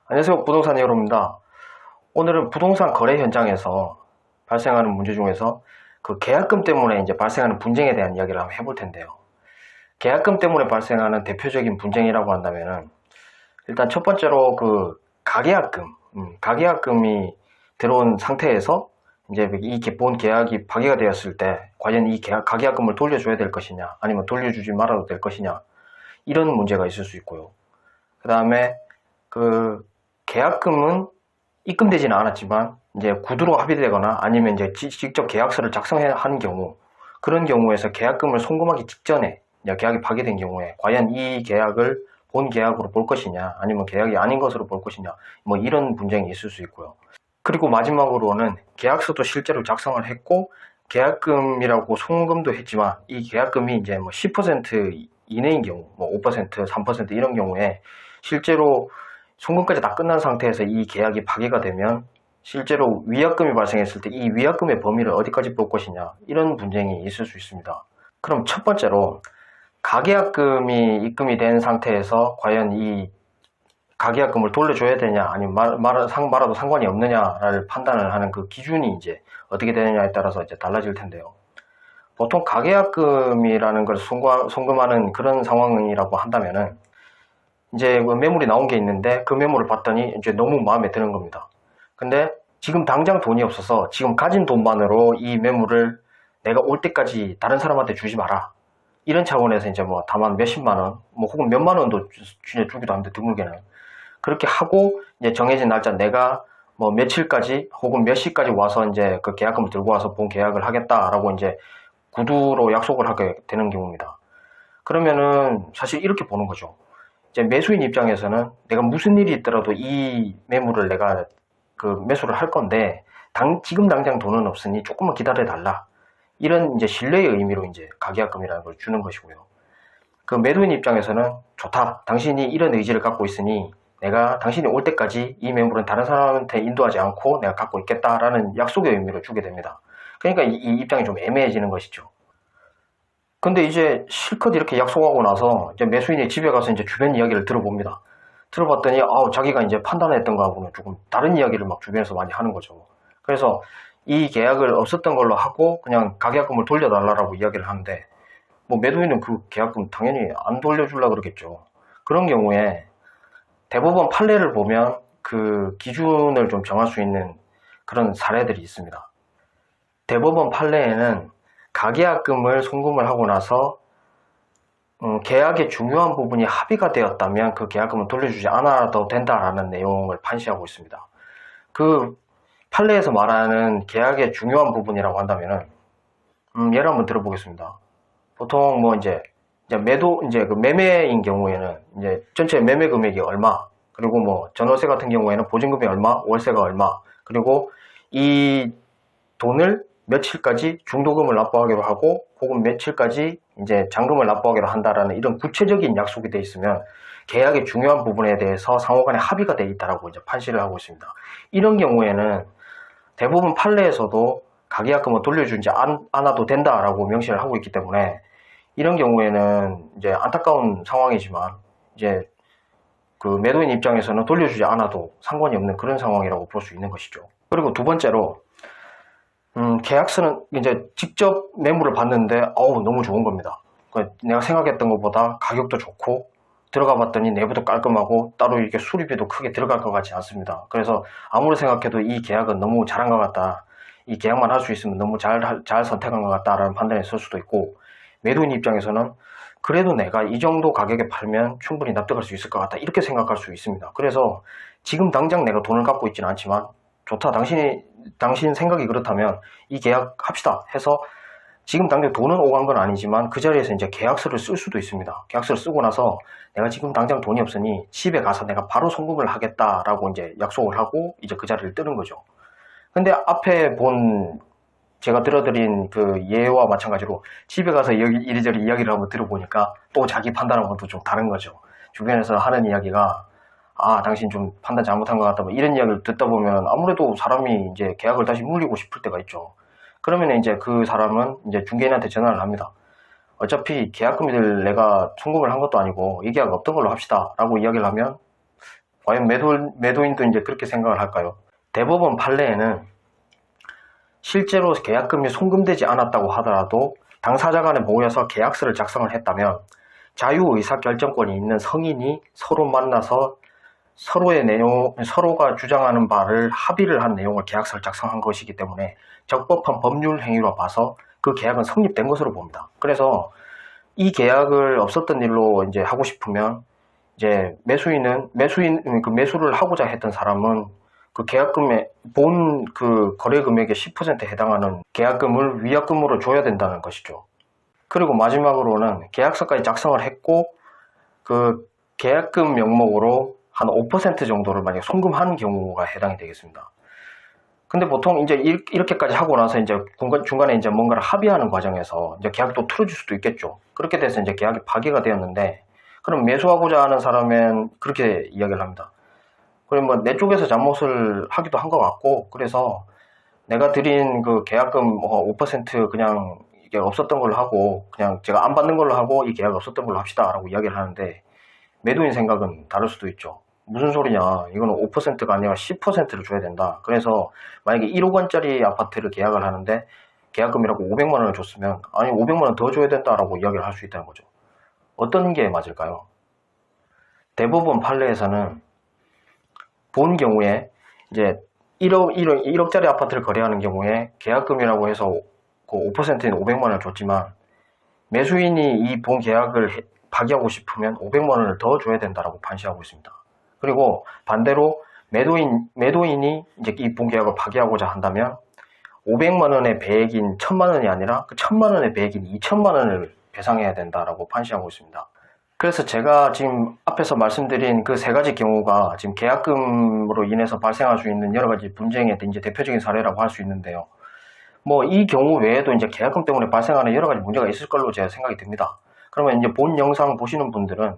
안녕하세요. 부동산 여러분입니다. 오늘은 부동산 거래 현장에서 발생하는 문제 중에서 그 계약금 때문에 이제 발생하는 분쟁에 대한 이야기를 한번 해볼 텐데요. 계약금 때문에 발생하는 대표적인 분쟁이라고 한다면은 일단 첫 번째로 그 가계약금이 들어온 상태에서 이제 이 본 계약이 파기가 되었을 때 과연 이 가계약금을 돌려줘야 될 것이냐 아니면 돌려주지 말아도 될 것이냐 이런 문제가 있을 수 있고요. 그 다음에 그 계약금은 입금되지는 않았지만 이제 구두로 합의되거나 아니면 이제 직접 계약서를 작성하는 경우, 그런 경우에서 계약금을 송금하기 직전에 계약이 파기된 경우에 과연 이 계약을 본 계약으로 볼 것이냐 아니면 계약이 아닌 것으로 볼 것이냐, 뭐 이런 분쟁이 있을 수 있고요. 그리고 마지막으로는 계약서도 실제로 작성을 했고 계약금이라고 송금도 했지만 이 계약금이 이제 뭐 10% 이내인 경우, 뭐 5%, 3% 이런 경우에 실제로 송금까지 다 끝난 상태에서 이 계약이 파기가 되면 실제로 위약금이 발생했을 때 이 위약금의 범위를 어디까지 볼 것이냐, 이런 분쟁이 있을 수 있습니다. 그럼 첫 번째로 가계약금이 입금이 된 상태에서 과연 이 가계약금을 돌려줘야 되냐 아니면 말아도 상관이 없느냐를 판단을 하는 그 기준이 이제 어떻게 되느냐에 따라서 이제 달라질 텐데요. 보통 가계약금이라는 걸 송금하는 그런 상황이라고 한다면은 이제 매물이 나온 게 있는데 그 매물을 봤더니 이제 너무 마음에 드는 겁니다. 근데 지금 당장 돈이 없어서 지금 가진 돈만으로 이 매물을 내가 올 때까지 다른 사람한테 주지 마라, 이런 차원에서 이제 뭐 다만 몇십만 원, 뭐 혹은 몇만 원도 주기도 합니다. 드물게는. 그렇게 하고 이제 정해진 날짜 내가 뭐 며칠까지 혹은 몇 시까지 와서 이제 그 계약금을 들고 와서 본 계약을 하겠다라고 이제 구두로 약속을 하게 되는 경우입니다. 그러면은 사실 이렇게 보는 거죠. 이제 매수인 입장에서는 내가 무슨 일이 있더라도 이 매물을 내가 그 매수를 할 건데 지금 당장 돈은 없으니 조금만 기다려 달라, 이런 이제 신뢰의 의미로 이제 가계약금이라는 걸 주는 것이고요. 그 매도인 입장에서는 좋다, 당신이 이런 의지를 갖고 있으니 내가 당신이 올 때까지 이 매물은 다른 사람한테 인도하지 않고 내가 갖고 있겠다라는 약속의 의미를 주게 됩니다. 그러니까 이 입장이 좀 애매해지는 것이죠. 근데 이제 실컷 이렇게 약속하고 나서 이제 매수인이 집에 가서 이제 주변 이야기를 들어봅니다. 들어봤더니 자기가 이제 판단했던 거하고는 조금 다른 이야기를 막 주변에서 많이 하는 거죠. 그래서 이 계약을 없었던 걸로 하고 그냥 가계약금을 돌려달라고 이야기를 하는데, 뭐 매도인은 그 계약금 당연히 안 돌려주려고 그러겠죠. 그런 경우에 대법원 판례를 보면 그 기준을 좀 정할 수 있는 그런 사례들이 있습니다. 대법원 판례에는 가계약금을 송금을 하고 나서 계약의 중요한 부분이 합의가 되었다면 그 계약금은 돌려주지 않아도 된다라는 내용을 판시하고 있습니다. 그 판례에서 말하는 계약의 중요한 부분이라고 한다면은 예를 한번 들어보겠습니다. 보통 뭐 이제 그 매매인 경우에는 이제 전체 매매 금액이 얼마, 그리고 뭐 전월세 같은 경우에는 보증금이 얼마, 월세가 얼마, 그리고 이 돈을 며칠까지 중도금을 납부하기로 하고 혹은 며칠까지 이제 잔금을 납부하기로 한다라는 이런 구체적인 약속이 돼 있으면 계약의 중요한 부분에 대해서 상호간에 합의가 돼 있다라고 이제 판시를 하고 있습니다. 이런 경우에는 대부분 판례에서도 가계약금을 돌려주지 않아도 된다라고 명시를 하고 있기 때문에 이런 경우에는 이제 안타까운 상황이지만 이제 그 매도인 입장에서는 돌려주지 않아도 상관이 없는 그런 상황이라고 볼 수 있는 것이죠. 그리고 두 번째로 계약서는 이제 직접 매물을 봤는데 너무 좋은 겁니다. 내가 생각했던 것보다 가격도 좋고 들어가 봤더니 내부도 깔끔하고 따로 이렇게 수리비도 크게 들어갈 것 같지 않습니다. 그래서 아무리 생각해도 이 계약은 너무 잘한 것 같다, 이 계약만 할 수 있으면 너무 잘 선택한 것 같다라는 판단이 있을 수도 있고, 매도인 입장에서는 그래도 내가 이 정도 가격에 팔면 충분히 납득할 수 있을 것 같다, 이렇게 생각할 수 있습니다. 그래서 지금 당장 내가 돈을 갖고 있지는 않지만 좋다, 당신 생각이 그렇다면 이 계약 합시다 해서 지금 당장 돈은 오간 건 아니지만 그 자리에서 이제 계약서를 쓸 수도 있습니다. 계약서를 쓰고 나서 내가 지금 당장 돈이 없으니 집에 가서 내가 바로 송금을 하겠다라고 이제 약속을 하고 이제 그 자리를 뜨는 거죠. 근데 앞에 제가 들어드린 그 예와 마찬가지로 집에 가서 여기 이리저리 이야기를 한번 들어보니까 또 자기 판단하고는 좀 다른 거죠. 주변에서 하는 이야기가 당신 좀 판단 잘못한 것 같다, 뭐 이런 이야기를 듣다 보면 아무래도 사람이 이제 계약을 다시 물리고 싶을 때가 있죠. 그러면 이제 그 사람은 이제 중개인한테 전화를 합니다. 어차피 계약금을 내가 송금을 한 것도 아니고 이 계약 없던 걸로 합시다 라고 이야기를 하면 과연 매도인도 이제 그렇게 생각을 할까요? 대법원 판례에는 실제로 계약금이 송금되지 않았다고 하더라도 당사자 간에 모여서 계약서를 작성을 했다면 자유의사결정권이 있는 성인이 서로 만나서 서로가 주장하는 바를 합의를 한 내용을 계약서를 작성한 것이기 때문에 적법한 법률 행위로 봐서 그 계약은 성립된 것으로 봅니다. 그래서 이 계약을 없었던 일로 이제 하고 싶으면 이제 매수를 하고자 했던 사람은 그 계약금의 본 그 거래 금액의 10%에 해당하는 계약금을 위약금으로 줘야 된다는 것이죠. 그리고 마지막으로는 계약서까지 작성을 했고 그 계약금 명목으로 한 5% 정도를 만약 송금한 경우가 해당이 되겠습니다. 근데 보통 이제 이렇게까지 하고 나서 이제 중간에 이제 뭔가를 합의하는 과정에서 이제 계약이 또 틀어질 수도 있겠죠. 그렇게 돼서 이제 계약이 파기가 되었는데, 그럼 매수하고자 하는 사람은 그렇게 이야기를 합니다. 그럼 뭐 내 쪽에서 잘못을 하기도 한 것 같고, 그래서 내가 드린 그 계약금 5% 그냥 이게 없었던 걸로 하고, 그냥 제가 안 받는 걸로 하고 이 계약 없었던 걸로 합시다 라고 이야기를 하는데, 매도인 생각은 다를 수도 있죠. 무슨 소리냐, 이거는 5%가 아니라 10%를 줘야 된다. 그래서 만약에 1억 원짜리 아파트를 계약을 하는데 계약금이라고 500만 원을 줬으면 아니 500만 원 더 줘야 된다라고 이야기를 할 수 있다는 거죠. 어떤 게 맞을까요? 대법원 판례에서는 본 경우에 이제 1억짜리 아파트를 거래하는 경우에 계약금이라고 해서 그 5%인 500만 원을 줬지만 매수인이 이 본 계약을 파기하고 싶으면 500만 원을 더 줘야 된다라고 판시하고 있습니다. 그리고 반대로 매도인이 이제 이 본 계약을 파기하고자 한다면 500만 원의 배액인 1000만 원이 아니라 그 1000만 원의 배액인 2000만 원을 배상해야 된다라고 판시하고 있습니다. 그래서 제가 지금 앞에서 말씀드린 그 세 가지 경우가 지금 계약금으로 인해서 발생할 수 있는 여러 가지 분쟁의 이제 대표적인 사례라고 할 수 있는데요. 뭐 이 경우 외에도 이제 계약금 때문에 발생하는 여러 가지 문제가 있을 걸로 제가 생각이 듭니다. 그러면 이제 본 영상 보시는 분들은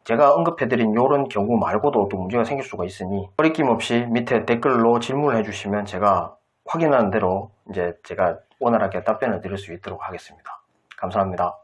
제가 언급해드린 이런 경우 말고도 또 문제가 생길 수가 있으니 거리낌 없이 밑에 댓글로 질문을 해주시면 제가 확인하는 대로 이제 제가 원활하게 답변을 드릴 수 있도록 하겠습니다. 감사합니다.